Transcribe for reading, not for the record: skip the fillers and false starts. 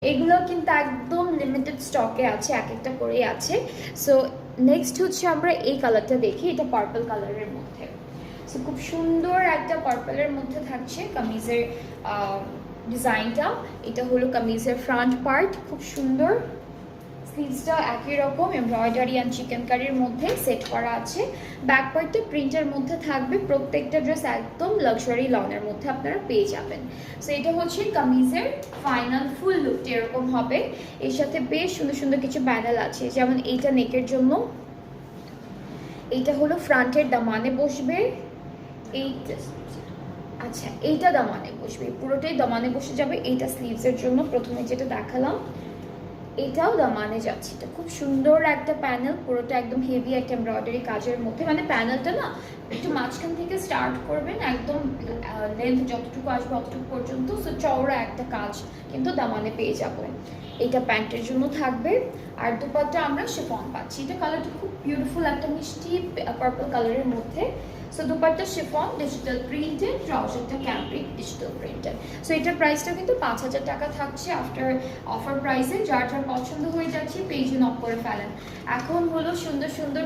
এগুলো কিন্তু একদম লিমিটেড স্টকে আছে, এক একটা করেই আছে। সো নেক্সট হচ্ছে আমরা এই কালারটা দেখি, এটা পার্পল কালারের মধ্যে। সো খুব সুন্দর একটা পার্পলের মধ্যে থাকছে কামিজের ডিজাইনটা। এটা হলো কামিজের ফ্রন্ট পার্ট, খুব সুন্দর। স্লিভসটা একই রকম এমব্রয়ডারি অ্যান্ড চিকেন কারির মধ্যে সেট করা আছে। ব্যাক পার্টটা প্রিন্টের মধ্যে থাকবে। প্রত্যেকটা ড্রেস একদম লাক্সারি লনের মধ্যে আপনারা পেয়ে যাবেন। সো এটা হচ্ছে কামিজের ফাইনাল ফুল লুকটা এরকম হবে। এর সাথে বেশ সুন্দর সুন্দর কিছু প্যানেল আছে, যেমন এইটা নেকের জন্য, এইটা হলো ফ্রন্টের দামানে বসবে, এইটা আচ্ছা এইটা দামানে বসবে, পুরোটাই দামানে বসে যাবে। এইটা স্লিভসের জন্য প্রথমে যেটা দেখালাম, এটাও দামানে যাচ্ছে। এটা খুব সুন্দর একটা প্যানেল, পুরোটা একদম হেভি একটা এমব্রয়ডারি কাজের মধ্যে। মানে প্যানেলটা না একটু মাঝখান থেকে স্টার্ট করবেন, একদম লেন্থ যতটুকু আসবে অতটুকু পর্যন্ত। সো চওড়া একটা কাজ কিন্তু দামানে পেয়ে যাবো। এটা প্যান্টের জন্য থাকবে। আর দুপাট্টা আমরা শিফন পাচ্ছি। এটা কালারটা খুব বিউটিফুল, একটা মিষ্টি পার্পল কালারের মধ্যে। So dupatta chiffon, digital printed, ট্রাউজারটা ক্যাম্প্রিক ডিজিটাল প্রিন্টেড। সো এটার প্রাইসটা কিন্তু 5,000 টাকা থাকছে আফটার অফার প্রাইসে। যার যার পছন্দ হয়ে যাচ্ছে পেজে নক করে ফেলেন। এখন হলো সুন্দর সুন্দর